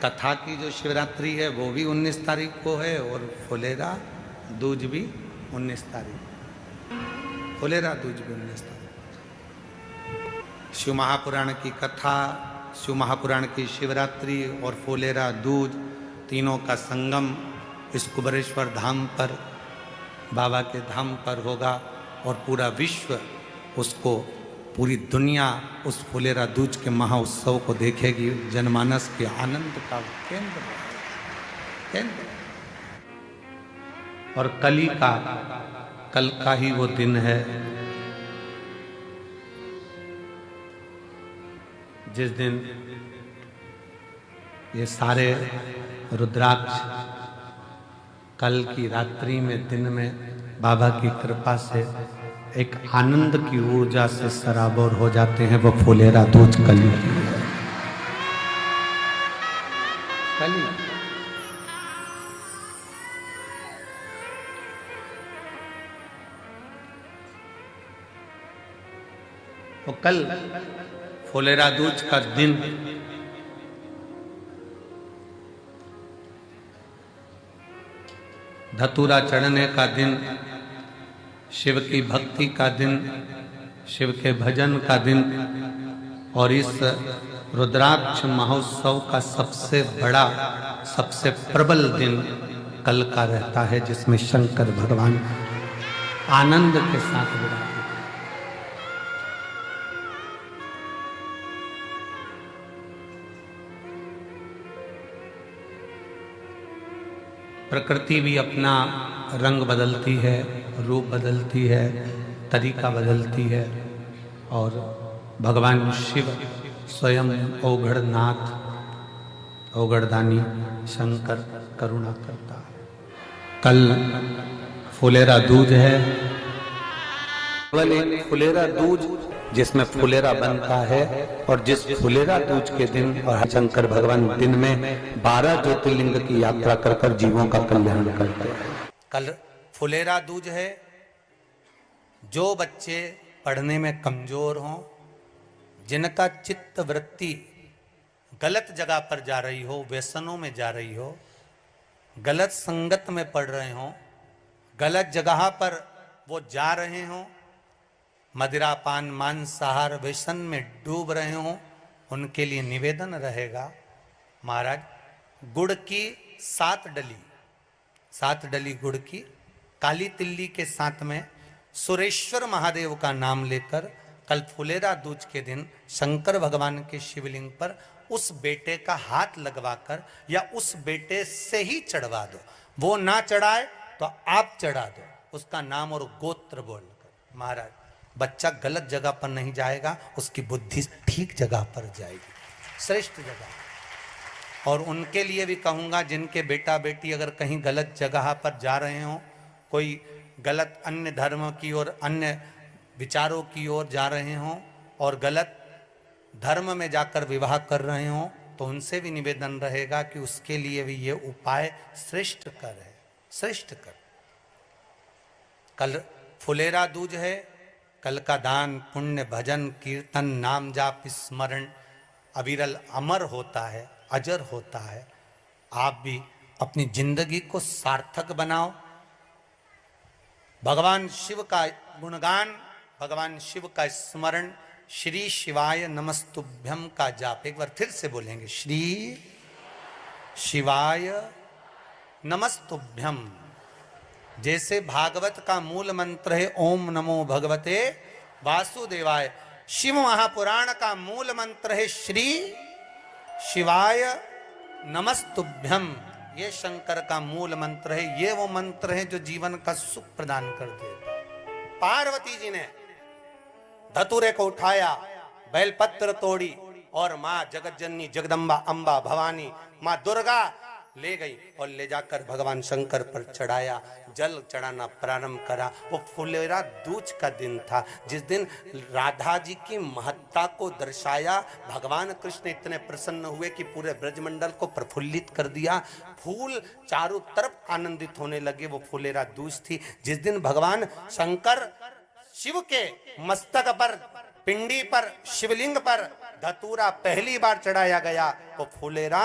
कथा की जो शिवरात्रि है वो भी 19 तारीख को है और फुलेरा दूज भी 19 तारीख, फुलेरा दूज भी 19 तारीख। शिव महापुराण की कथा, शिव महापुराण की शिवरात्रि और फुलेरा दूज तीनों का संगम इस कुबेरेश्वर धाम पर, बाबा के धाम पर होगा और पूरा विश्व उसको, पूरी दुनिया उस फुलेरा दूज के महाउत्सव को देखेगी। जनमानस के आनंद का केंद्र केंद्र। और कल का ही वो दिन है जिस दिन ये सारे रुद्राक्ष कल की रात्रि में, दिन में बाबा की कृपा से एक आनंद की ऊर्जा से सराबोर हो जाते हैं। वो फुलेरा दूज कली कली। तो कल फुलेरा दूज का दिन धतूरा चढ़ने का दिन, शिव की भक्ति का दिन, शिव के भजन का दिन और इस रुद्राक्ष महोत्सव का सबसे बड़ा, सबसे प्रबल दिन कल का रहता है, जिसमें शंकर भगवान आनंद के साथ विराजमान। प्रकृति भी अपना रंग बदलती है, रूप बदलती है, तरीका बदलती है और भगवान शिव स्वयं औघड़नाथ, औघड़दानी शंकर करुणा करता है। कल फुलेरा दूज है, केवल एक फुलेरा दूज जिसमें फुलेरा बनता है और जिस फुलेरा दूज के दिन और शंकर भगवान दिन में 12 ज्योतिर्लिंग की यात्रा कर जीवों का कल्याण करते हैं। कल फुलेरा दूज है। जो बच्चे पढ़ने में कमजोर हों, जिनका चित्त वृत्ति गलत जगह पर जा रही हो, व्यसनों में जा रही हो, गलत संगत में पड़ रहे हों, गलत जगह पर वो जा रहे हों, मदिरा पान मांसाहार व्यसन में डूब रहे हों, उनके लिए निवेदन रहेगा, महाराज गुड़ की 7 डली गुड़ की काली तिल्ली के साथ में सुरेश्वर महादेव का नाम लेकर कल फुलेरा दूज के दिन शंकर भगवान के शिवलिंग पर उस बेटे का हाथ लगवाकर या उस बेटे से ही चढ़वा दो। वो ना चढ़ाए तो आप चढ़ा दो, उसका नाम और गोत्र बोलकर। महाराज बच्चा गलत जगह पर नहीं जाएगा, उसकी बुद्धि ठीक जगह पर जाएगी, श्रेष्ठ जगह। और उनके लिए भी कहूँगा जिनके बेटा बेटी अगर कहीं गलत जगह पर जा रहे हों, कोई गलत अन्य धर्म की ओर, अन्य विचारों की ओर जा रहे हों और गलत धर्म में जाकर विवाह कर रहे हों, तो उनसे भी निवेदन रहेगा कि उसके लिए भी ये उपाय श्रेष्ठ कर है, श्रेष्ठ कर। कल फुलेरा दूज है। कल का दान पुण्य भजन कीर्तन नाम जाप स्मरण अविरल अमर होता है, अजर होता है। आप भी अपनी जिंदगी को सार्थक बनाओ। भगवान शिव का गुणगान, भगवान शिव का स्मरण, श्री शिवाय नमस्तुभ्यम का जाप एक बार फिर से बोलेंगे, श्री शिवाय नमस्तुभ्यम। जैसे भागवत का मूल मंत्र है ओम नमो भगवते वासुदेवाय, शिव महापुराण का मूल मंत्र है श्री शिवाय नमस्तुभ्यम। ये शंकर का मूल मंत्र है। ये वो मंत्र है जो जीवन का सुख प्रदान करते। पार्वती जी ने धतूरे को उठाया, बेलपत्र तोड़ी और माँ जगतजननी जगदम्बा अंबा भवानी माँ दुर्गा ले गई और ले जाकर भगवान शंकर पर चढ़ाया, जल चढ़ाना प्रारंभ करा। वो फुलेरा दूज का दिन था, जिस दिन राधा जी की महत्ता को दर्शाया। भगवान कृष्ण इतने प्रसन्न हुए कि पूरे ब्रजमंडल को प्रफुल्लित कर दिया। फूल चारों तरफ आनंदित होने लगे। वो फुलेरा दूज थी जिस दिन भगवान शंकर शिव के मस्तक पर, पिंडी पर, शिवलिंग पर धतूरा पहली बार चढ़ाया गया। वो फुलेरा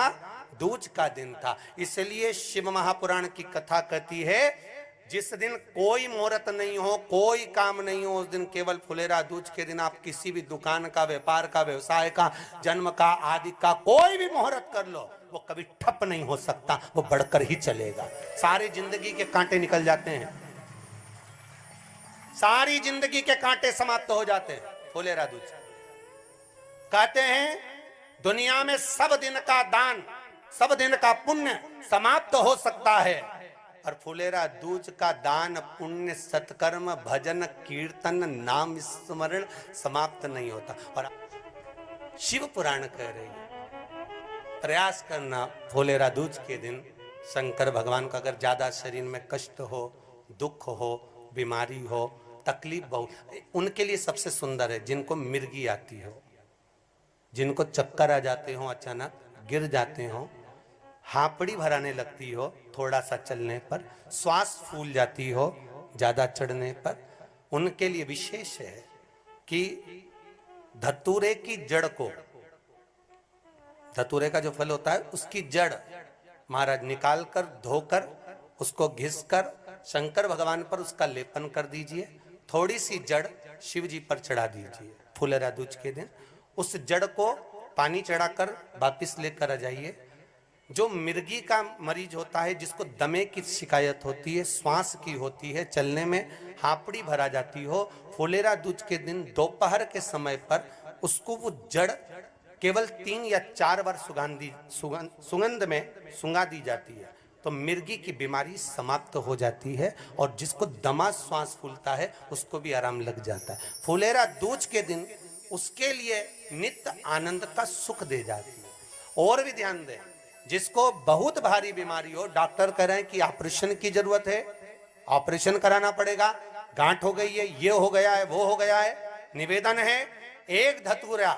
दूज का दिन था। इसलिए शिव महापुराण की कथा कहती है जिस दिन कोई मुहूर्त नहीं हो, कोई काम नहीं हो, उस दिन केवल फुलेरा दूज के दिन आप किसी भी दुकान का, व्यापार का, व्यवसाय का, जन्म का, आदि का कोई भी मुहूर्त कर लो, वो कभी ठप नहीं हो सकता, वो बढ़कर ही चलेगा। सारी जिंदगी के कांटे निकल जाते हैं, सारी जिंदगी के कांटे समाप्त हो जाते हैं फुलेरा दूज। कहते हैं दुनिया में सब दिन का दान, सब दिन का पुण्य समाप्त हो सकता है, और फुलेरा दूज का दान, पुण्य, सत्कर्म, भजन, कीर्तन, नाम स्मरण समाप्त नहीं होता। और शिव पुराण कह रही है प्रयास करना फुलेरा दूज के दिन शंकर भगवान का, अगर ज्यादा शरीर में कष्ट हो, दुख हो, बीमारी हो, तकलीफ बहुत, उनके लिए सबसे सुंदर है जिनको मिर्गी आती हो, जिनको चक्कर आ जाते हो, अचानक गिर जाते हो, हापड़ी भराने लगती हो थोड़ा सा चलने पर, श्वास फूल जाती हो ज्यादा चढ़ने पर, उनके लिए विशेष है कि धतूरे की जड़ को, धतूरे का जो फल होता है उसकी जड़ महाराज निकाल कर, धोकर, उसको घिसकर शंकर भगवान पर उसका लेपन कर दीजिए, थोड़ी सी जड़ शिव जी पर चढ़ा दीजिए फुलेरा दूज के दिन। उस जड़ को पानी चढ़ाकर वापिस लेकर आ जाइए। जो मिर्गी का मरीज होता है, जिसको दमे की शिकायत होती है, श्वास की होती है, चलने में हापड़ी भरा जाती हो, फुलेरा दूज के दिन दोपहर के समय पर उसको वो जड़ केवल 3 या 4 बार सुगंध में सुंगा दी जाती है, तो मिर्गी की बीमारी समाप्त हो जाती है, और जिसको दमा श्वास फूलता है उसको भी आराम लग जाता है। फुलेरा दूज के दिन उसके लिए नित्य आनंद का सुख दे जाती है। और भी ध्यान दें, जिसको बहुत भारी बीमारी हो, डॉक्टर कह रहे हैं कि ऑपरेशन की जरूरत है, ऑपरेशन कराना पड़ेगा, गांठ हो गई है, ये हो गया है, वो हो गया है, निवेदन है एक धतूरा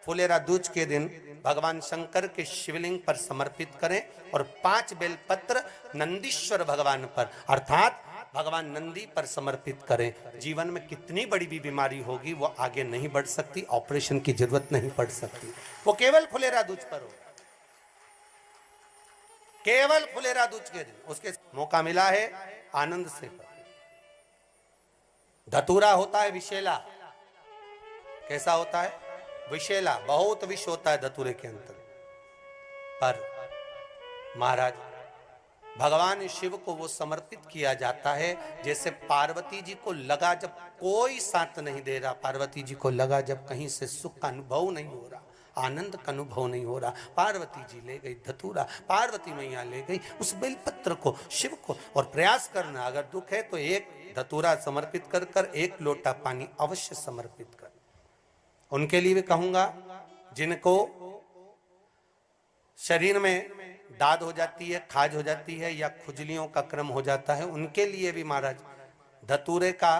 फुलेरा दूज के दिन भगवान शंकर के शिवलिंग पर समर्पित करें, और 5 बेलपत्र नंदीश्वर भगवान पर अर्थात भगवान नंदी पर समर्पित करें। जीवन में कितनी बड़ी भी बीमारी होगी वो आगे नहीं बढ़ सकती, ऑपरेशन की जरूरत नहीं पड़ सकती, वो केवल फुलेरा दूज पर हो, केवल फुलेरा दूज के दिन उसके मौका मिला है, आनंद से कर। धतूरा होता है विषैला, कैसा होता है? विषैला, बहुत विष होता है धतूरे के अंदर। पर महाराज भगवान शिव को वो समर्पित किया जाता है जैसे पार्वती जी को लगा, जब कोई साथ नहीं दे रहा, पार्वती जी को लगा जब कहीं से सुख का अनुभव नहीं हो रहा, आनंद का अनुभव नहीं हो रहा, पार्वती जी ले गई धतूरा, पार्वती मैया ले गई उस बेलपत्र को शिव को। और प्रयास करना, अगर दुख है तो एक धतूरा समर्पित कर कर 1 लोटा पानी अवश्य समर्पित कर। उनके लिए भी कहूंगा जिनको शरीर में दाद हो जाती है, खाज हो जाती है, या खुजलियों का क्रम हो जाता है, उनके लिए भी महाराज धतूरे का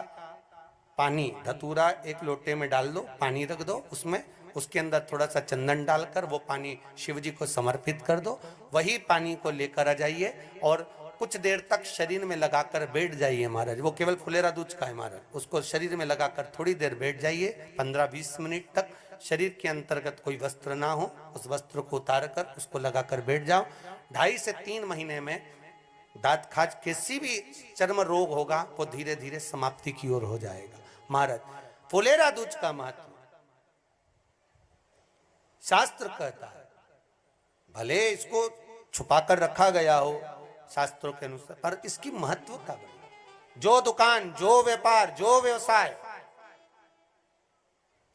पानी, धतूरा 1 लोटे में डाल दो, पानी रख दो उसमें, उसके अंदर थोड़ा सा चंदन डालकर वो पानी शिव जी को समर्पित कर दो। वही पानी को लेकर आ जाइए और कुछ देर तक शरीर में लगाकर बैठ जाइए महाराज। वो केवल फुलेरा दूज का है महाराज, उसको शरीर में लगाकर थोड़ी देर बैठ जाइए, 15-20 मिनट तक। शरीर के अंतर्गत कोई वस्त्र ना हो, उस वस्त्र को उतार कर उसको लगाकर बैठ जाओ। 2.5 से 3 महीने में दांत खाज, किसी भी चर्म रोग होगा वो धीरे धीरे समाप्ति की ओर हो जाएगा। महाराज फुलेरा दूज का महत्व शास्त्र कहता है, भले इसको छुपा कर रखा गया हो शास्त्रों के अनुसार, पर इसकी महत्वता बड़ी। जो दुकान, जो व्यापार, जो व्यवसाय,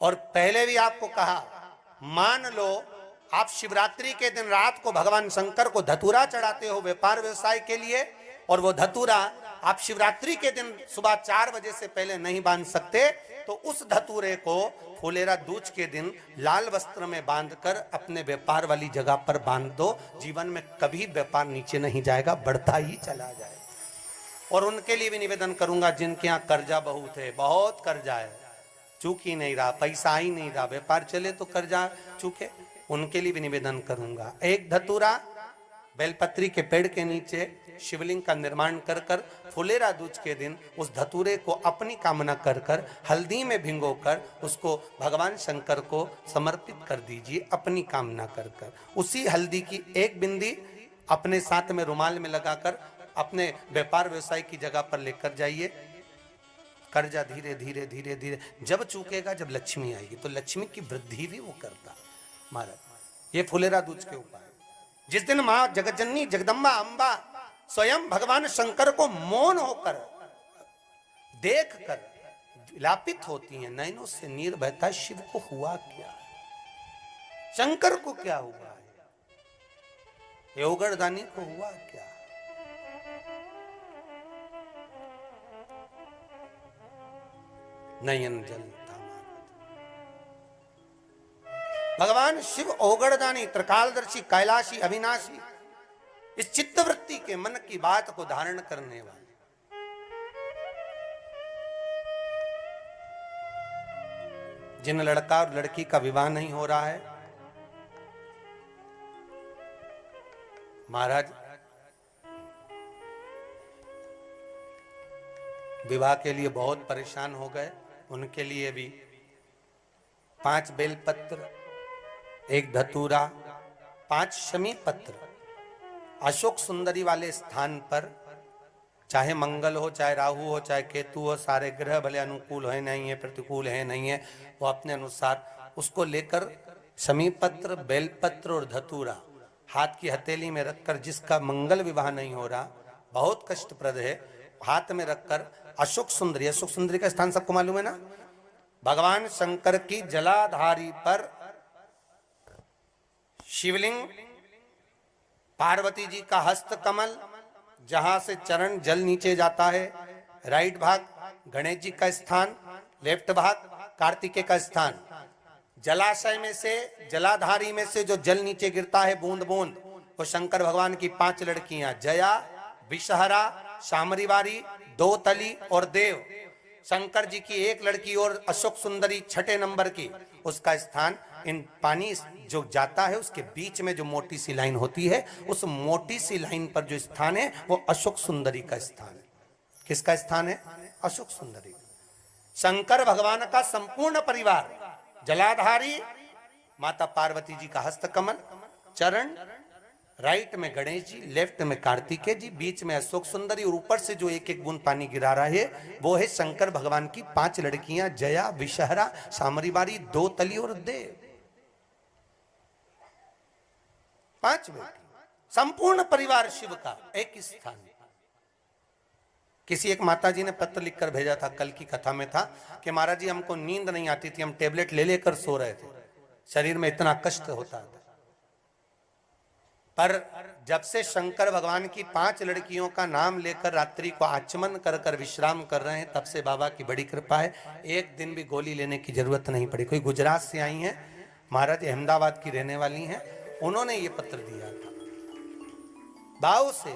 और पहले भी आपको कहा, मान लो आप शिवरात्रि के दिन रात को भगवान शंकर को धतूरा चढ़ाते हो व्यापार व्यवसाय के लिए, और वो धतूरा आप शिवरात्रि के दिन सुबह 4 बजे से पहले नहीं बांध सकते, तो उस धतूरे को फुलेरा दूज के दिन लाल वस्त्र में बांधकर अपने व्यापार वाली जगह पर बांध दो। जीवन में कभी व्यापार नीचे नहीं जाएगा, बढ़ता ही चला जाएगा। और उनके लिए भी निवेदन करूंगा जिनके यहाँ कर्जा बहुत है, बहुत कर्जा है, चूक ही नहीं रहा, पैसा ही नहीं रहा, व्यापार चले तो कर्जा चूके, उनके लिए भी निवेदन करूंगा 1 धतूरा बेलपत्री के पेड़ के नीचे शिवलिंग का निर्माण कर कर फुलेरा दूज के दिन उस धतूरे को अपनी कामना कर कर हल्दी में भिंगोकर उसको भगवान शंकर को समर्पित कर दीजिए अपनी कामना कर कर। उसी हल्दी की एक बिंदी अपने साथ में रुमाल में लगाकर अपने व्यापार व्यवसाय की जगह पर लेकर जाइए। कर्जा धीरे धीरे धीरे धीरे जब चूकेगा, जब लक्ष्मी आएगी तो लक्ष्मी की वृद्धि भी वो करता महाराज। ये फुलेरा दूज के उपाय। जिस दिन मां जगतजननी जगदम्बा अंबा स्वयं भगवान शंकर को मौन होकर देख कर विलापित होती हैं, नैनों से नीर बहता है, शिव को हुआ क्या, शंकर को क्या हुआ है, योगरदानी को हुआ क्या। नयन जलता भगवान शिव ओगड़दानी त्रिकालदर्शी कैलाशी अविनाशी इस चित्तवृत्ति के मन की बात को धारण करने वाले जिन लड़का और लड़की का विवाह नहीं हो रहा है, महाराज विवाह के लिए बहुत परेशान हो गए, उनके लिए भी 5 बेलपत्र, 1 धतूरा, 5 शमी पत्र अशोक सुंदरी वाले स्थान पर, चाहे मंगल हो, चाहे राहु हो, चाहे केतु हो, सारे ग्रह भले अनुकूल है नहीं है, प्रतिकूल है नहीं है, वो अपने अनुसार उसको लेकर शमी पत्र, बेलपत्र और धतूरा हाथ की हथेली में रखकर, जिसका मंगल विवाह नहीं हो रहा, बहुत कष्टप्रद है, हाथ में रखकर अशोक सुंदरी, अशोक सुंदरी का स्थान सबको मालूम है ना, भगवान शंकर की जलाधारी पर शिवलिंग, पार्वती जी का हस्त कमल, जहां से चरण जल नीचे जाता है, राइट भाग गणेश जी का स्थान, लेफ्ट भाग कार्तिकेय का स्थान। जलाशय में से, जलाधारी में से जो जल नीचे गिरता है बूंद बूंद, वो शंकर भगवान की 5 लड़कियां, जया, विषहरा, शामरीवारी, दो तली और देव। शंकर जी की 1 लड़की और अशोक सुंदरी 6ठे नंबर की, उसका स्थान इन पानी जो जाता है उसके बीच में जो मोटी सी लाइन होती है, उस मोटी सी लाइन पर जो स्थान है वो अशोक सुंदरी का स्थान है। किसका स्थान है? अशोक सुंदरी। शंकर भगवान का संपूर्ण परिवार, जलाधारी माता पार्वती जी का हस्तकमल, चरण, राइट में गणेश जी, लेफ्ट में कार्तिकेय जी, बीच में अशोक सुंदरी, और ऊपर से जो 1-1 बूंद पानी गिरा रहा है वो है शंकर भगवान की 5 लड़कियां, जया, विषहरा, सामरीवारी, दो तली और देव। 5 बेटी, संपूर्ण परिवार शिव का एक स्थान। किसी एक माता जी ने पत्र लिखकर भेजा था, कल की कथा में था कि महाराज जी हमको नींद नहीं आती थी, हम टेबलेट ले लेकर सो रहे थे, शरीर में इतना कष्ट होता था, पर जब से शंकर भगवान की 5 लड़कियों का नाम लेकर रात्रि को आचमन कर कर विश्राम कर रहे हैं, तब से बाबा की बड़ी कृपा है, एक दिन भी गोली लेने की जरूरत नहीं पड़ी। कोई गुजरात से आई हैं, महाराज अहमदाबाद की रहने वाली हैं, उन्होंने ये पत्र दिया था भाव से,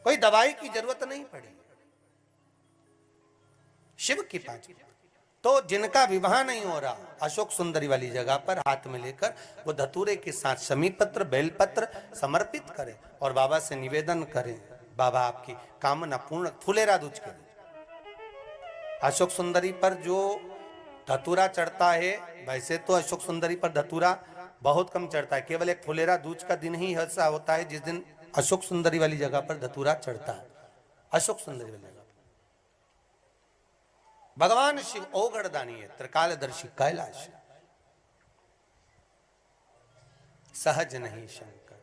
कोई दवाई की जरूरत नहीं पड़ी, शिव की 5। तो जिनका विवाह नहीं हो रहा, अशोक सुंदरी वाली जगह पर हाथ में लेकर वो धतूरे के साथ शमी पत्र, बेलपत्र समर्पित करें और बाबा से निवेदन करें, बाबा आपकी कामना पूर्ण। फुलेरा दूज करें। अशोक सुंदरी पर जो धतूरा चढ़ता है, वैसे तो अशोक सुंदरी पर धतूरा बहुत कम चढ़ता है, केवल एक फुलेरा दूज का दिन ही ऐसा होता है जिस दिन अशोक सुंदरी वाली जगह पर धतूरा चढ़ता है। अशोक सुंदरी वाली जगह भगवान शिव ओगड़दानी है, त्रिकालदर्शी कैलाश, सहज नहीं शंकर।